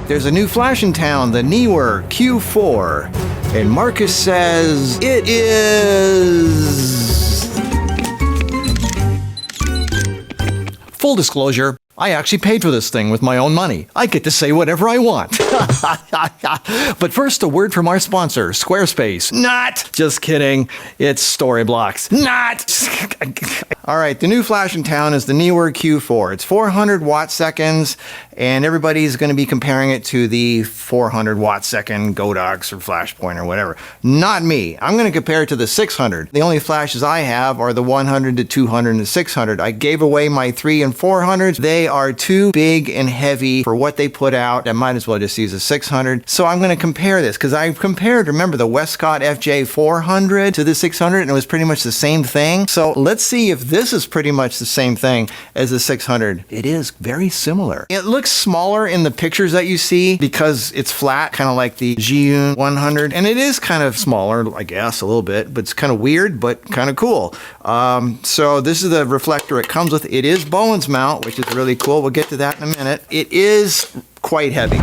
there's a new flash in town, the Neewer Q4. And Marcus says it is... Full disclosure, I actually paid for this thing with my own money. I get to say whatever I want. But first, a word from our sponsor, Squarespace. Not! Just kidding. It's Storyblocks. Not! All right, the new flash in town is the Neewer Q4. It's 400 watt seconds, and everybody's going to be comparing it to the 400 watt second Godox or Flashpoint or whatever. Not me. I'm going to compare it to the 600. The only flashes I have are the 100 to 200 and the 600. I gave away my 3 and 400s. They are too big and heavy for what they put out. I might as well just use a 600. So I'm going to compare this because I compared, remember, the Westcott FJ 400 to the 600, and it was pretty much the same thing. So let's see if this is pretty much the same thing as the 600. It is very similar. It looks smaller in the pictures that you see because it's flat, kind of like the Zhiyun 100, and it is kind of smaller, I guess, a little bit, but it's kind of weird, but kind of cool. So this is the reflector it comes with. It is Bowen's mount, which is really cool. We'll get to that in a minute. It is quite heavy.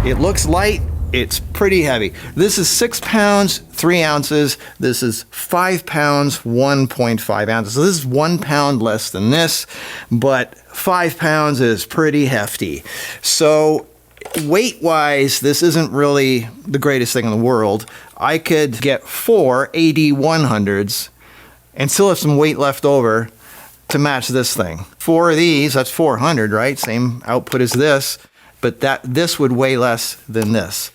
It looks light. It's pretty heavy. This is 6 pounds, 3 ounces. This is 5 pounds, 1.5 ounces. So this is 1 pound less than this, but 5 pounds is pretty hefty. So weight-wise, this isn't really the greatest thing in the world. I could get 4 AD100s and still have some weight left over to match this thing. 4 of these, that's 400, right? Same output as this, but this would weigh less than this.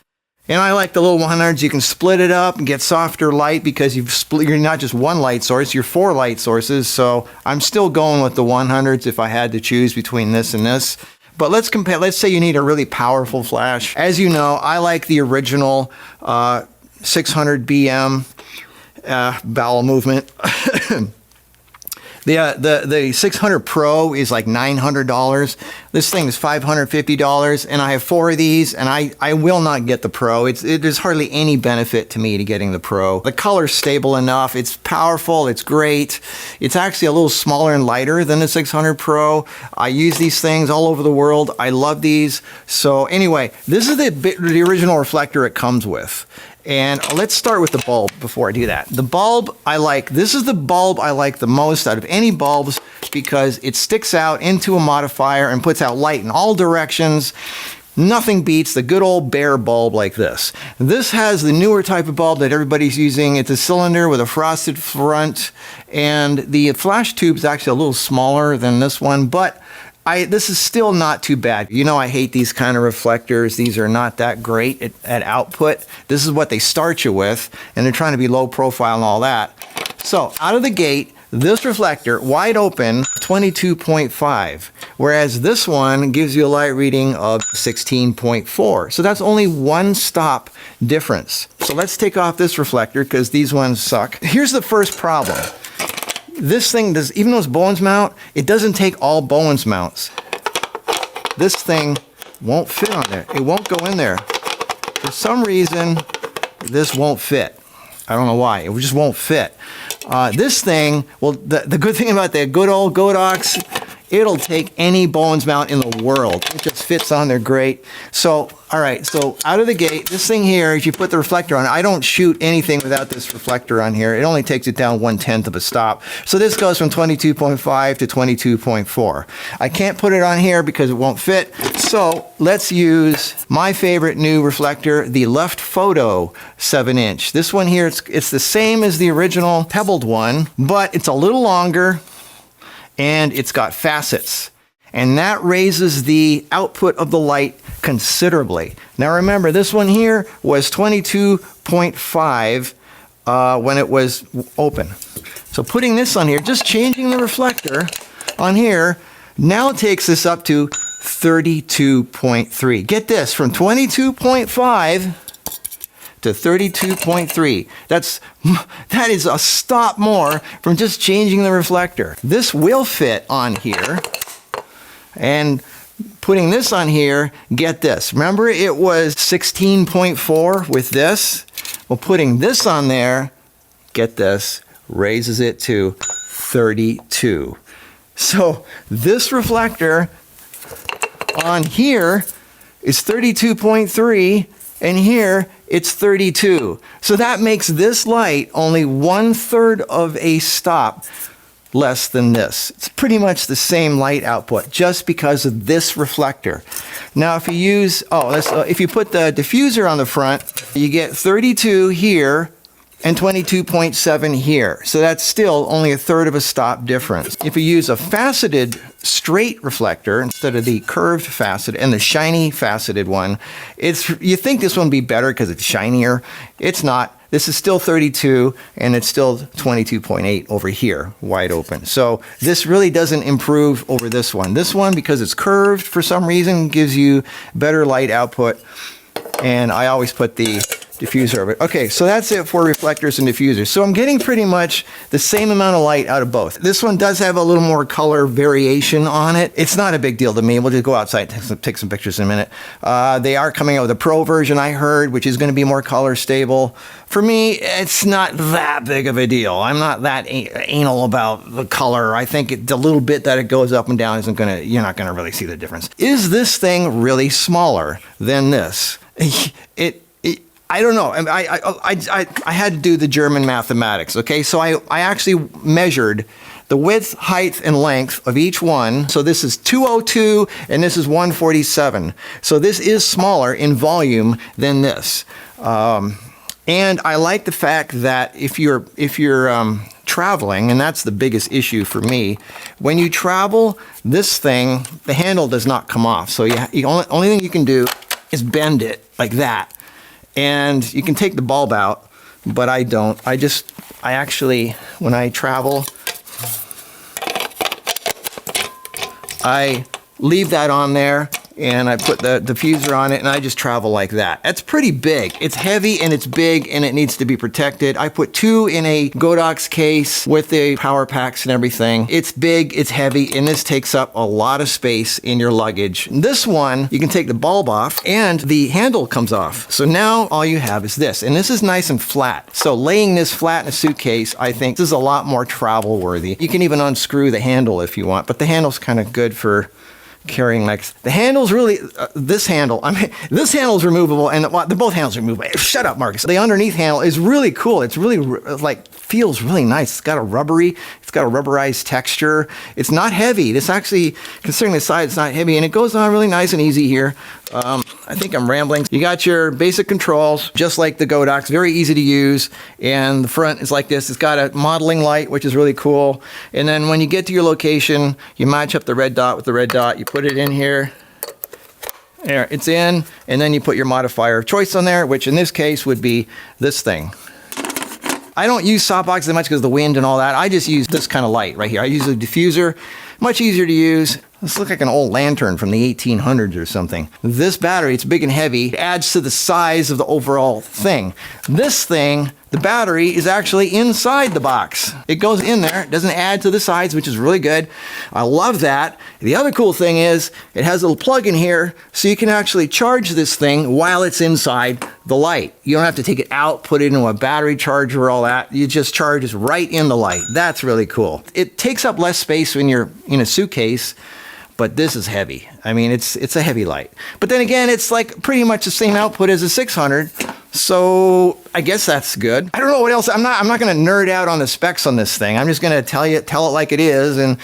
And I like the little 100s. You can split it up and get softer light because you're not just one light source, you're 4 light sources. So I'm still going with the 100s if I had to choose between this and this. But let's compare. Let's say you need a really powerful flash. As you know, I like the original 600 BM bowel movement. The 600 Pro is like $900. This thing is $550, and I have 4 of these, and I will not get the Pro. There's hardly any benefit to me to getting the Pro. The color's stable enough. It's powerful. It's great. It's actually a little smaller and lighter than the 600 Pro. I use these things all over the world. I love these. So anyway, this is the original reflector it comes with. And let's start with the bulb before I do that. The bulb I like, this is the bulb I like the most out of any bulbs because it sticks out into a modifier and puts out light in all directions. Nothing beats the good old bare bulb like this. This has the newer type of bulb that everybody's using. It's a cylinder with a frosted front, and the flash tube is actually a little smaller than this one, but this is still not too bad. You know I hate these kind of reflectors. These are not that great at output. This is what they start you with, and they're trying to be low profile and all that. So out of the gate, this reflector, wide open, 22.5, whereas this one gives you a light reading of 16.4. So that's only 1 stop difference. So let's take off this reflector because these ones suck. Here's the first problem. This thing does, even though it's Bowen's mount, it doesn't take all Bowen's mounts. This thing won't fit on there. It won't go in there. For some reason, this won't fit. I don't know why. It just won't fit. This thing, well, the good thing about the good old Godox, it'll take any Bowen's mount in the world. It just fits on there great. So, all right, so out of the gate, this thing here, if you put the reflector on, I don't shoot anything without this reflector on here. It only takes it down 1/10 of a stop. So this goes from 22.5 to 22.4. I can't put it on here because it won't fit. So let's use my favorite new reflector, the Left Photo 7-inch. This one here, it's the same as the original pebbled one, but it's a little longer, and it's got facets, and that raises the output of the light considerably. Now remember, this one here was 22.5 when it was open. So putting this on here, just changing the reflector on here, now takes this up to 32.3. Get this, from 22.5 to 32.3. That is a stop more from just changing the reflector. This will fit on here, and putting this on here, get this. Remember it was 16.4 with this? Well, putting this on there, get this, raises it to 32. So this reflector on here is 32.3, and here it's 32. So that makes this light only 1/3 of a stop less than this. It's pretty much the same light output just because of this reflector. Now if you use, if you put the diffuser on the front, you get 32 here and 22.7 here. So that's still only 1/3 of a stop difference. If you use a faceted straight reflector instead of the curved faceted and the shiny faceted one, you think this one would be better because it's shinier. It's not. This is still 32 and it's still 22.8 over here, wide open. So this really doesn't improve over this one. This one, because it's curved for some reason, gives you better light output. And I always put the diffuser over it. Okay, so that's it for reflectors and diffusers. So I'm getting pretty much the same amount of light out of both. This one does have a little more color variation on it. It's not a big deal to me. We'll just go outside and take some pictures in a minute. They are coming out with a pro version, I heard, which is going to be more color stable. For me, it's not that big of a deal. I'm not that anal about the color. I think the little bit that it goes up and down you're not gonna really see the difference. Is this thing really smaller than this? I don't know. I had to do the German mathematics, okay? So I actually measured the width, height, and length of each one. So this is 202 and this is 147. So this is smaller in volume than this. And I like the fact that if you're traveling, and that's the biggest issue for me, when you travel, this thing, the handle does not come off. So only thing you can do is bend it like that. And you can take the bulb out, but I don't. I actually, when I travel, I leave that on there and I put the diffuser on it and I just travel like that. That's pretty big. It's heavy and it's big and it needs to be protected. I put 2 in a Godox case with the power packs and everything. It's big, it's heavy, and this takes up a lot of space in your luggage. This one, you can take the bulb off and the handle comes off. So now all you have is this, and this is nice and flat. So laying this flat in a suitcase, I think this is a lot more travel worthy. You can even unscrew the handle if you want, but the handle's kind of good for carrying, like, the handle's really, this handle is removable, and both handles are removable. Shut up, Marcus. The underneath handle is really cool. It's really, feels really nice. It's got a rubberized texture. It's not heavy. This actually, considering the size, it's not heavy, and it goes on really nice and easy here. I think I'm rambling. You got your basic controls, just like the Godox, very easy to use. And the front is like this. It's got a modeling light, which is really cool. And then when you get to your location, you match up the red dot with the red dot. You put it in here. There, it's in. And then you put your modifier of choice on there, which in this case would be this thing. I don't use softboxes that much because of the wind and all that. I just use this kind of light right here. I use a diffuser, much easier to use. This looks like an old lantern from the 1800s or something. This battery, it's big and heavy. It adds to the size of the overall thing. This thing, the battery, is actually inside the box. It goes in there. It doesn't add to the sides, which is really good. I love that. The other cool thing is it has a little plug in here, so you can actually charge this thing while it's inside the light. You don't have to take it out, put it into a battery charger, all that. You just charge it right in the light. That's really cool. It takes up less space when you're in a suitcase, but this is heavy. I mean, it's a heavy light. But then again, it's like pretty much the same output as a 600. So I guess that's good. I don't know what else. I'm not going to nerd out on the specs on this thing. I'm just going to tell it like it is. And,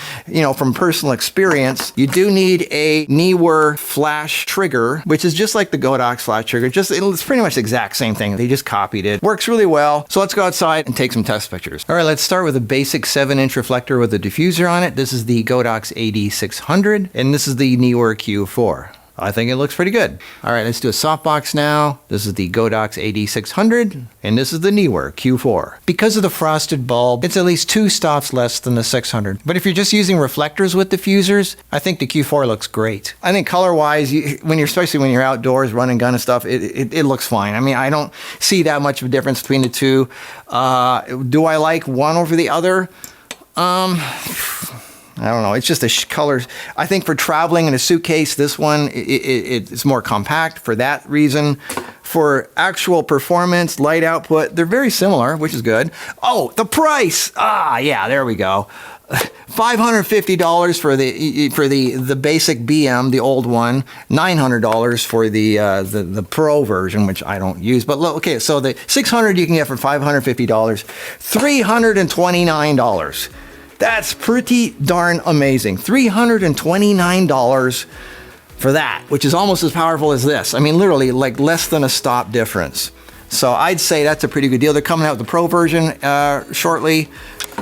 from personal experience, you do need a Neewer flash trigger, which is just like the Godox flash trigger. It's pretty much the exact same thing. They just copied it. Works really well. So let's go outside and take some test pictures. All right, let's start with a basic 7-inch reflector with a diffuser on it. This is the Godox AD600, and this is the Neewer Q4. I think it looks pretty good. All right, let's do a softbox now. This is the Godox AD600, and this is the Neewer Q4. Because of the frosted bulb, it's at least 2 stops less than the 600. But if you're just using reflectors with diffusers, I think the Q4 looks great. I think color-wise, especially when you're outdoors running gun and stuff, it looks fine. I mean, I don't see that much of a difference between the two. Do I like one over the other? I don't know. It's just a color. I think for traveling in a suitcase, this one, it's more compact for that reason. For actual performance, light output, they're very similar, which is good. Oh, the price. Yeah, there we go. $550 for the basic BM, the old one. $900 for the Pro version, which I don't use. But look, okay, so the 600 you can get for $550. $329. That's pretty darn amazing. $329 for that, which is almost as powerful as this. I mean, literally like less than a stop difference. So I'd say that's a pretty good deal. They're coming out with the Pro version shortly.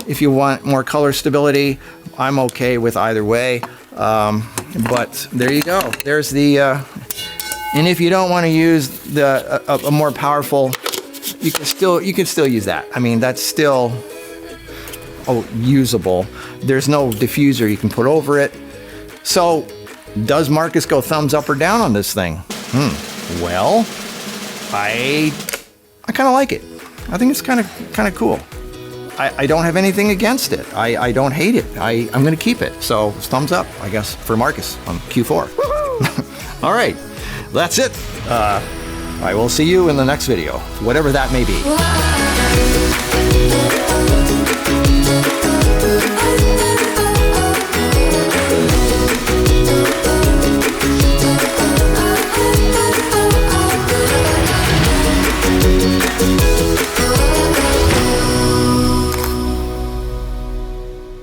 If you want more color stability, I'm okay with either way. But there you go. There's the, and if you don't want to use a more powerful, you can still use that. I mean, that's still usable. There's no diffuser you can put over it. So does Marcus go thumbs up or down on this thing? Well, I kind of like it. I think it's kind of cool. I don't have anything against it. I don't hate it. I'm going to keep it. So thumbs up, I guess, for Marcus on Q4. All right, that's it. I will see you in the next video, whatever that may be.